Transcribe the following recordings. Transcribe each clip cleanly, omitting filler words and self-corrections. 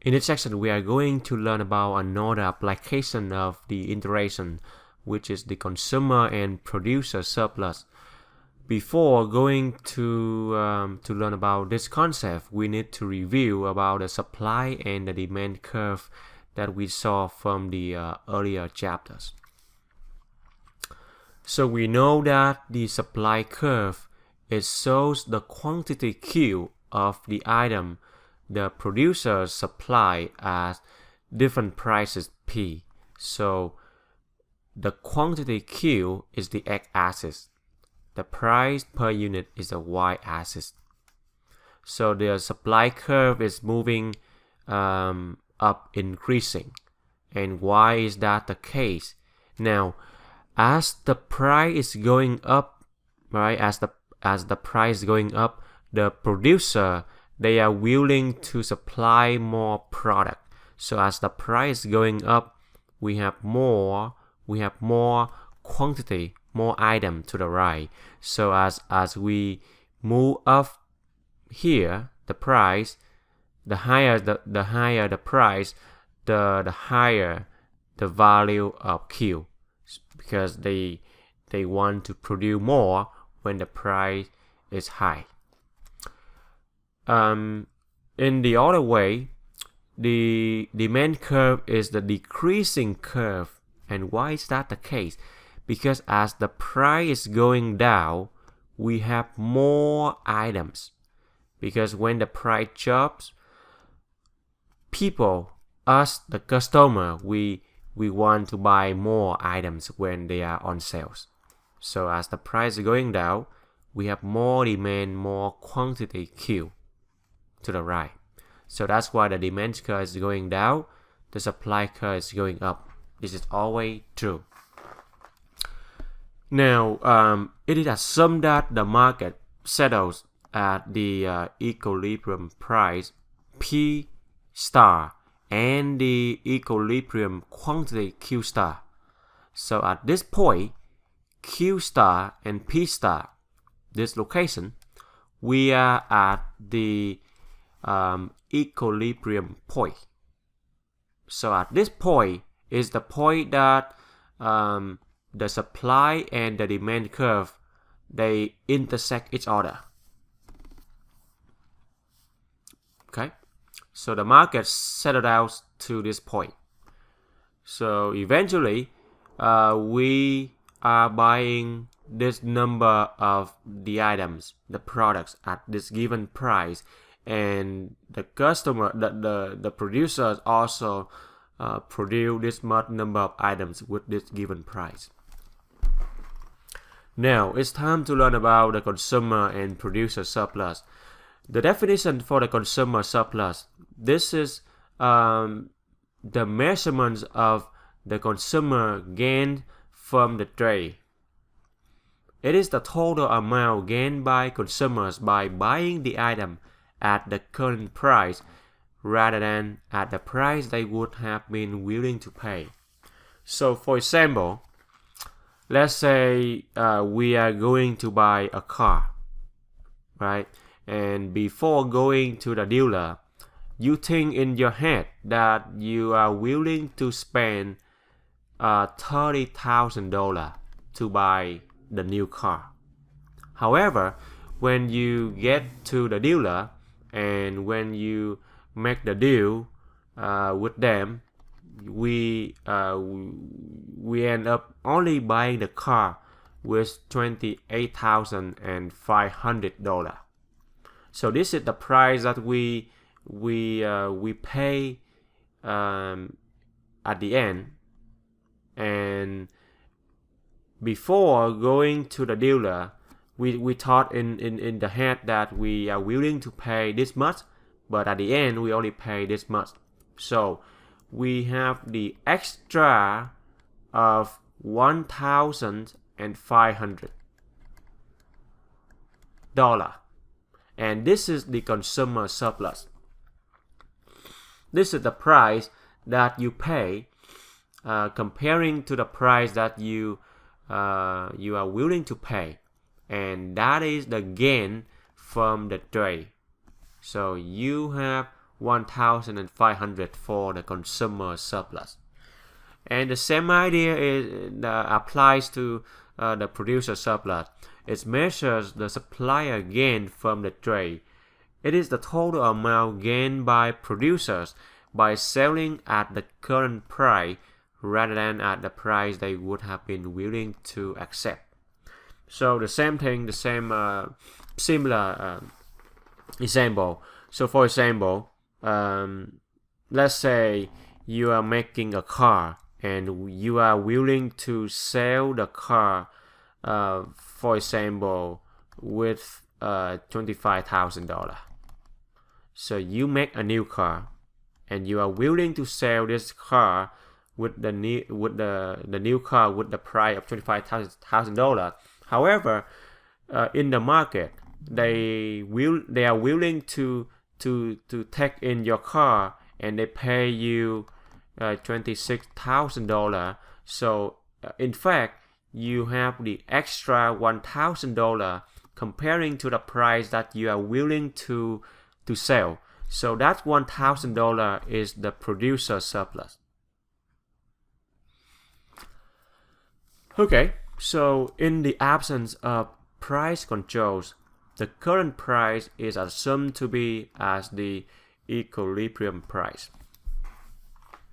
In this section, we are going to learn about another application of the integration, which is the consumer and producer surplus. Before going to learn about this concept, we need to review about the supply and the demand curve that we saw from the earlier chapters. So we know that the supply curve, it shows the quantity Q of the item the producer supply at different prices P. So the quantity Q is the x-axis. The price per unit is the y-axis. So the supply curve is moving up, increasing. And why is that the case? Now, as the price is going up, right? As the price is going up, the producer, they are willing to supply more product. So as the price is going up, we have more quantity, more item to the right. So as we move up here, the price, the higher the price, the higher the value of Q, because they want to produce more when the price is high. In the other way, the demand curve is the decreasing curve. And why is that the case? Because as the price is going down, we have more items. Because when the price drops, people, us, the customer, we want to buy more items when they are on sales. So as the price is going down, we have more demand, more quantity Q to the right. So that's why the demand curve is going down, the supply curve is going up. This is always true. Now, it is assumed that the market settles at the equilibrium price P star and the equilibrium quantity Q star. So at this point, Q star and P star, this location, we are at the equilibrium point. So at this point is the point that the supply and the demand curve, they intersect each other. Okay, so the market settled out to this point. So eventually, we are buying this number of the items, the products at this given price, and the customer, the producers also produce this much number of items with this given price. Now it's time to learn about the consumer and producer surplus. The definition for the consumer surplus, this is the measurements of the consumer gain from the trade. It is the total amount gained by consumers by buying the item at the current price rather than at the price they would have been willing to pay. So for example, let's say we are going to buy a car, right? And before going to the dealer, you think in your head that you are willing to spend $30,000 to buy the new car. However, when you get to the dealer and when you make the deal with them, we end up only buying the car with $28,500. So this is the price that we pay at the end. And before going to the dealer, we thought in the head that we are willing to pay this much, but at the end we only pay this much. So we have the extra of $1,500, and this is the consumer surplus. This is the price that you pay comparing to the price that you are willing to pay, and that is the gain from the trade. So you have 1,500 for the consumer surplus. And the same idea applies to the producer surplus. It measures the supplier gain from the trade. It is the total amount gained by producers by selling at the current price rather than at the price they would have been willing to accept. So the same thing, the same similar example. So for example, let's say you are making a car and you are willing to sell the car, for example, with $25,000. So you make a new car and you are willing to sell this car with the new car with the price of $25,000. However, in the market, they are willing to take in your car and they pay you $26,000. So in fact, you have the extra $1,000 comparing to the price that you are willing to sell. So that $1,000 is the producer surplus. Okay, so in the absence of price controls, the current price is assumed to be as the equilibrium price.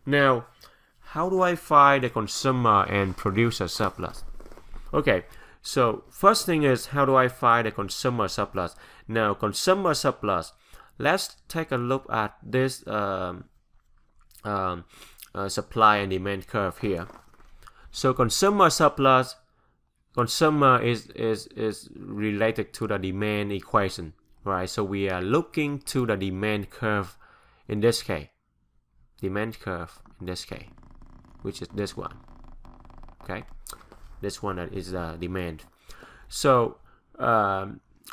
Now, how do I find the consumer and producer surplus? Okay, so first thing is, how do I find the consumer surplus? Now, consumer surplus, let's take a look at this supply and demand curve here. So consumer surplus, consumer is related to the demand equation, right? So we are looking to the demand curve in this case. Demand curve in this case, which is this one. Okay, this one that is the demand. So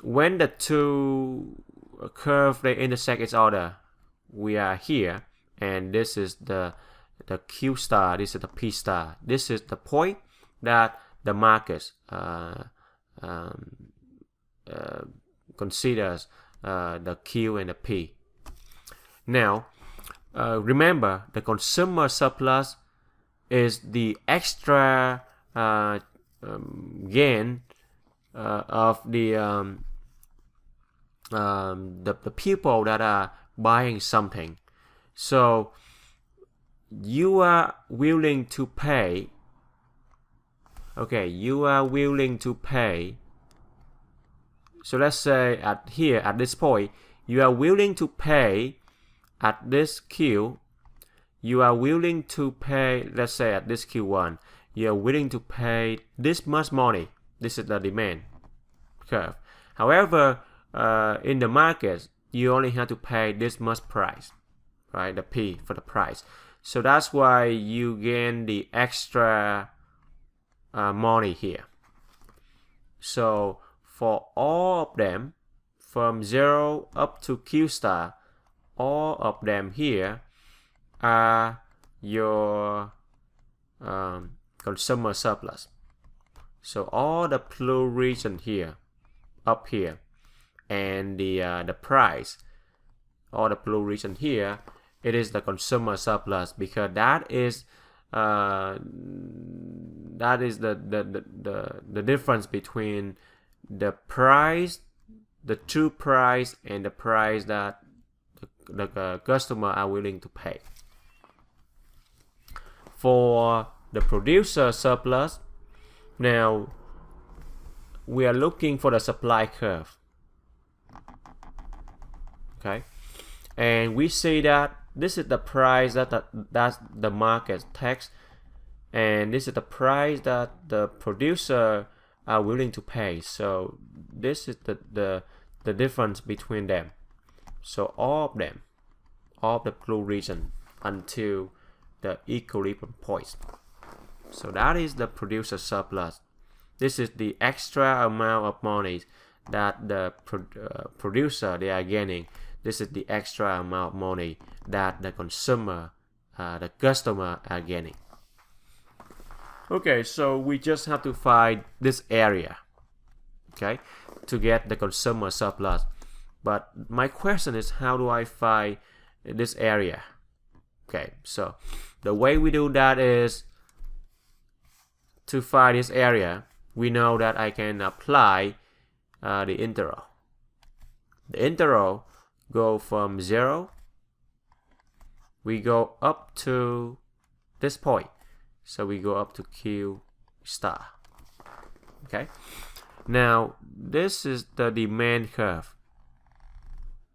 when the two curve they intersect each other, we are here, and this is the Q star, this is the P star. This is the point that the market considers the Q and the P. Now, remember, the consumer surplus is the extra gain of the people that are buying something. So you are willing to pay. Okay, you are willing to pay. So let's say at this point, you are willing to pay at this Q. You are willing to pay, let's say at this Q1, you are willing to pay this much money. This is the demand curve. However, in the market, you only have to pay this much price, right? The P for the price. So that's why you gain the extra money here. So for all of them, from 0 up to Q star, all of them here are your consumer surplus. So all the blue region here, up here, and the price, all the blue region here, it is the consumer surplus, because that is the difference between the price, the true price, and the price that the customer are willing to pay. For the producer surplus, now we are looking for the supply curve. Okay, and we see that this is the price that the market takes, and this is the price that the producer are willing to pay. So this is the difference between them. So all of them, all of the blue region until the equilibrium point. So that is the producer surplus. This is the extra amount of money that the producer they are gaining. This is the extra amount of money that the consumer, the customer are gaining. Okay, so we just have to find this area, okay, to get the consumer surplus. But my question is, how do I find this area. Okay, so the way we do that is to find this area. We know that I can apply the integral. The integral go from 0. We go up to this point. So we go up to Q star. Okay. Now this is the demand curve.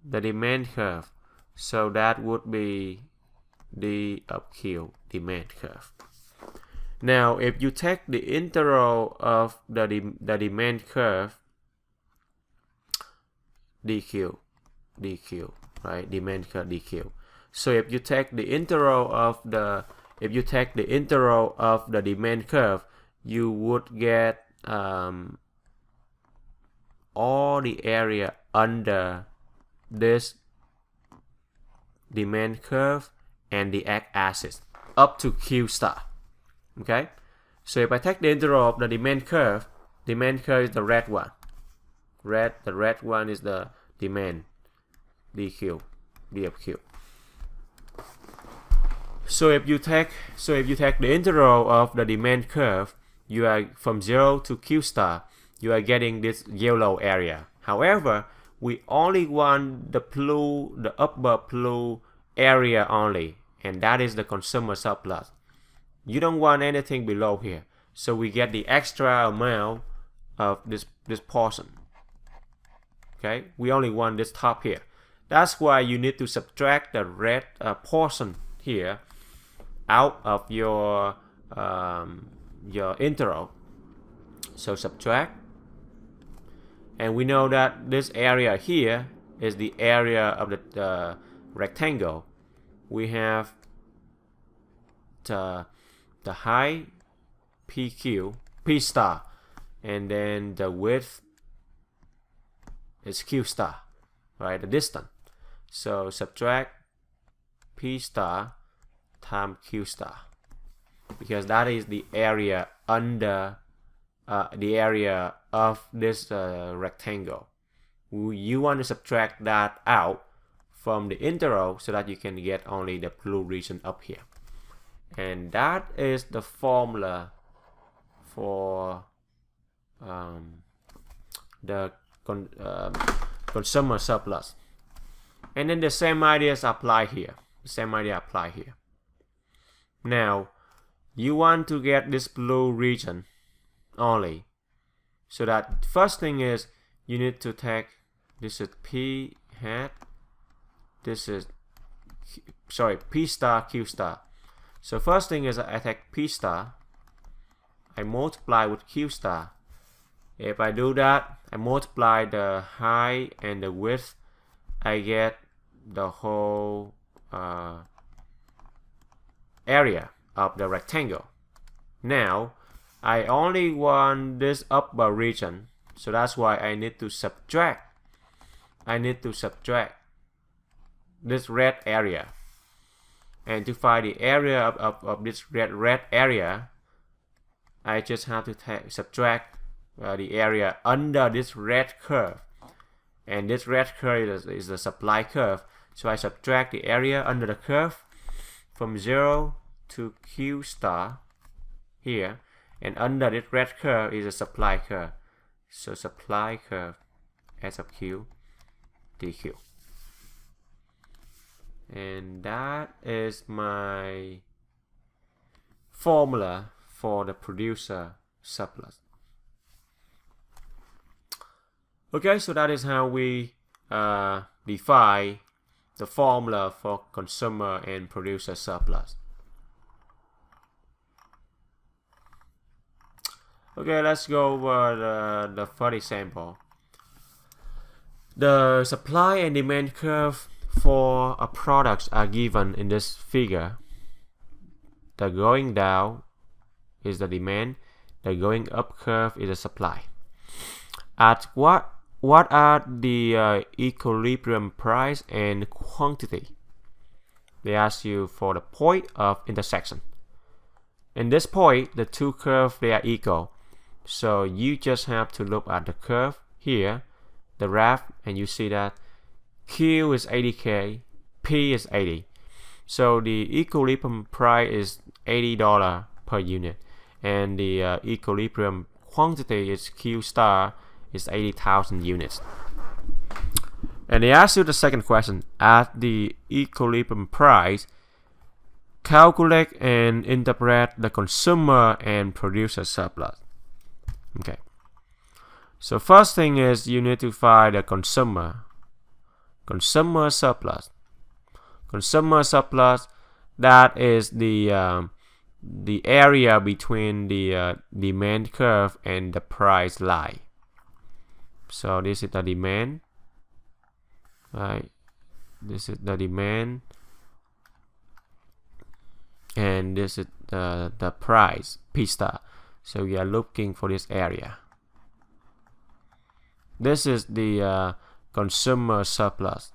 The demand curve. So that would be D of Q, demand curve. Now if you take the integral of the demand curve, dq, right? Demand curve dq. So if you take the integral of the demand curve, you would get all the area under this demand curve and the x-axis up to Q star. Okay, so if I take the integral of the demand curve is the red one. The red one is the demand, dq, d of q. So if you take the integral of the demand curve, you are from 0 to Q star, you are getting this yellow area. However, we only want the upper blue area only, and that is the consumer surplus. You don't want anything below here, so we get the extra amount of this portion. Okay, we only want this top here. That's why you need to subtract the red portion here out of your integral. So subtract, and we know that this area here is the area of the rectangle. We have the height P star, and then the width is Q star, right? The distance. So subtract P star times Q star, because that is the area under the area of this rectangle. You want to subtract that out from the integral so that you can get only the blue region up here. And that is the formula for the consumer surplus. And then the same ideas apply here. Now, you want to get this blue region only. So that first thing is you need to take, this is P hat, this is, sorry, P star, Q star. So first thing is I take P star, I multiply with Q star. If I do that, I multiply the height and the width, I get the whole area of the rectangle. Now, I only want this upper region, so that's why I need to subtract. This red area. And to find the area of this red area, I just have to subtract the area under this red curve. And this red curve is the supply curve. So I subtract the area under the curve from 0 to Q star here. And under this red curve is a supply curve. So supply curve S of Q dq. And that is my formula for the producer surplus. Okay, so that is how we define the formula for consumer and producer surplus. Okay, let's go over the first example. The supply and demand curve for a product are given in this figure. The going down is the demand, the going up curve is the supply. At what are the equilibrium price and quantity? They ask you for the point of intersection. In this point, the two curves, they are equal. So you just have to look at the curve here, the graph, and you see that Q is 80K, P P is 80. So the equilibrium price is $80 per unit, and the equilibrium quantity is Q star is 80,000 units. And they ask you the second question: at the equilibrium price, calculate and interpret the consumer and producer surplus. Okay. So first thing is you need to find the consumer surplus. Consumer surplus, that is the area between the demand curve and the price line. So this is the demand, right? This is the demand, and this is the price, P star. So we are looking for this area. This is the consumer surplus.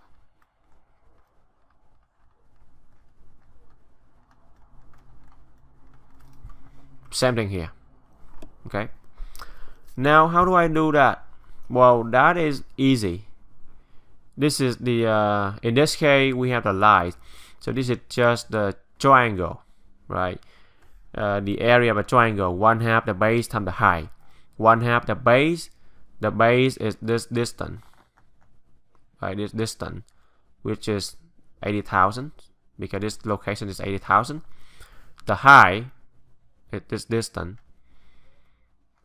Same thing here. Okay. Now, how do I do that? Well, that is easy. This is the in this case we have the line. So this is just the triangle, right? The area of a triangle, 1/2 the base times the height. 1/2 the base. The base is this distance, right? This distance, which is 80,000, because this location is 80,000. The height is this distance.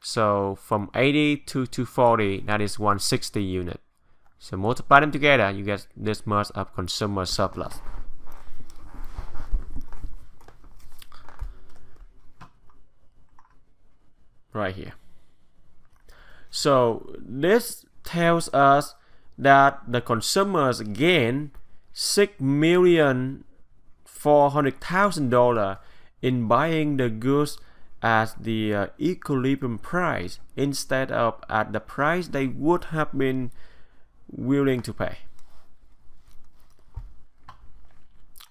So from 80 to 240, that is 160 unit. So multiply them together, you get this much of consumer surplus. Right here. So this tells us that the consumers gain $6,400,000 in buying the goods at the equilibrium price instead of at the price they would have been willing to pay.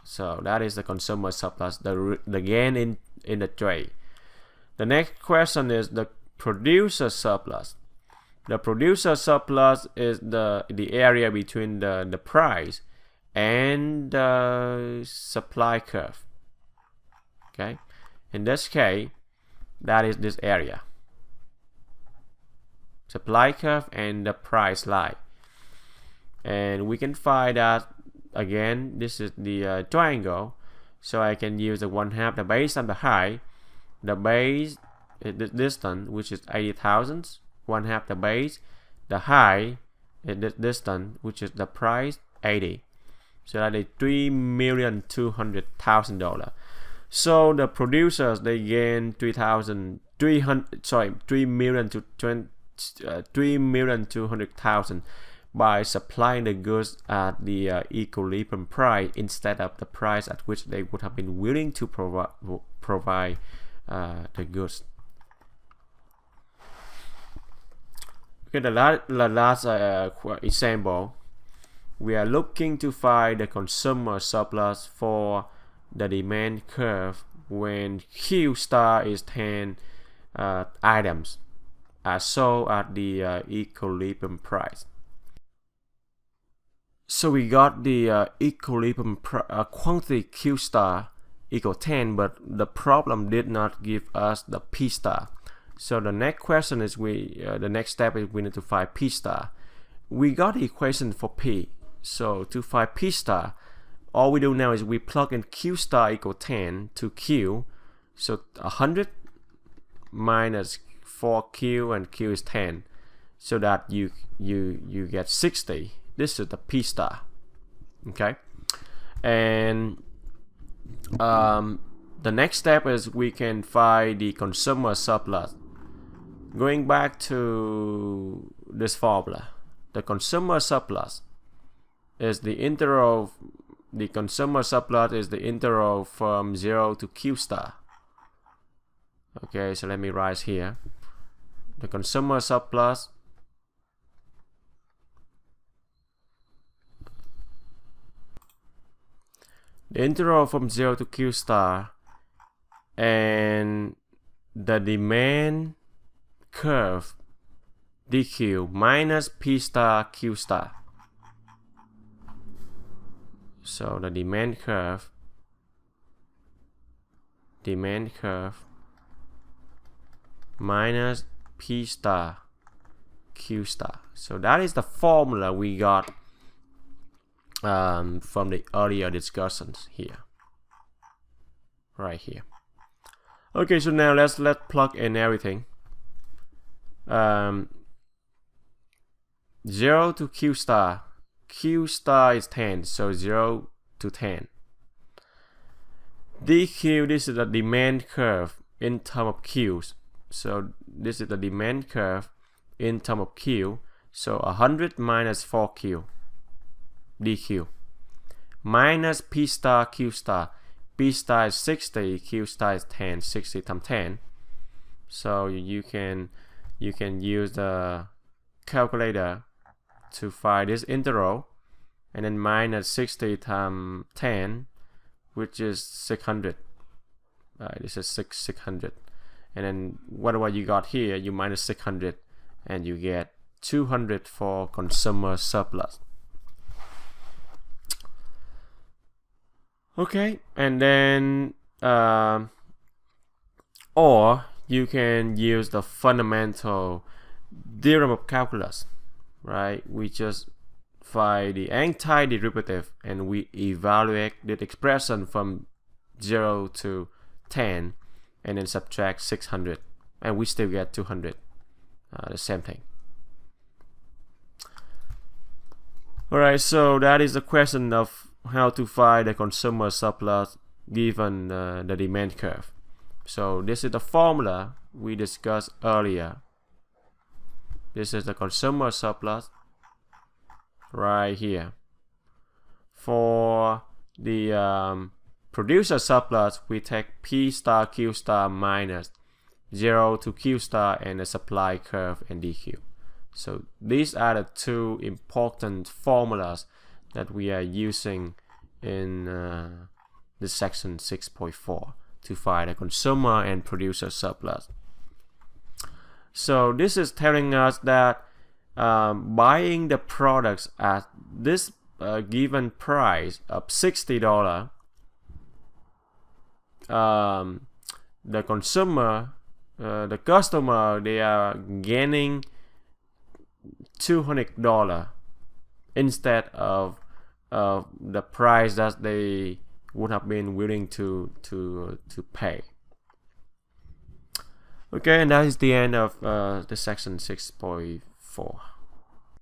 So that is the consumer surplus, the gain in the trade. The next question is the producer surplus. The producer surplus is the area between the price and the supply curve. Okay, in this case, that is this area, supply curve and the price line. And we can find that again. This is the triangle, so I can use the 1/2 the base and the height. The base is the distance, which is 80,000. 1/2 the base. The height is the distance, which is the price, 80. So that is $3,200,000. So the producers, they gain $3,200,000 by supplying the goods at the equilibrium price instead of the price at which they would have been willing to provide the goods. Okay, the last example, we are looking to find the consumer surplus for the demand curve when Q star is 10 items are sold at the equilibrium price. So we got the equilibrium quantity Q star equal 10, but the problem did not give us the P star. So the next question is the next step is we need to find P star. We got the equation for P. So to find P star, all we do now is we plug in Q star equal 10 to Q. So 100 minus 4Q, and Q is 10. So that you get 60. This is the P star. Okay. And the next step is we can find the consumer surplus. Going back to this formula, the consumer surplus is the integral. The consumer surplus is the integral from 0 to Q star. Okay, so let me write here. The consumer surplus the integral from 0 to Q star and the demand curve dq minus P star Q star. So the demand curve minus P star Q star. So that is the formula we got from the earlier discussions here, right here. Okay, so now let's plug in everything. 0 to Q star. Q star is 10, so 0 to 10. dq, this is the demand curve in terms of Qs. So this is the demand curve in terms of Q. So 100 minus 4Q dq minus P star Q star. P star is 60, Q star is 10, 60 times 10. So you can use the calculator to find this integral, and then minus 60 times 10, which is 600. This is 600. And then whatever you got here, you minus 600, and you get 200 for consumer surplus. Okay, and then or you can use the fundamental theorem of calculus, right? We just find the antiderivative and we evaluate the expression from 0 to 10 and then subtract 600, and we still get 200. The same thing. Alright, so that is the question of how to find the consumer surplus given the demand curve. So this is the formula we discussed earlier. This is the consumer surplus right here. For the producer surplus, we take P star Q star minus 0 to Q star and the supply curve and dq. So these are the two important formulas that we are using in this section 6.4 to find the consumer and producer surplus. So this is telling us that buying the products at this given price of $60, the consumer, the customer, they are gaining $200 instead of the price that they would have been willing to pay. Okay, and that is the end of the section 6.4.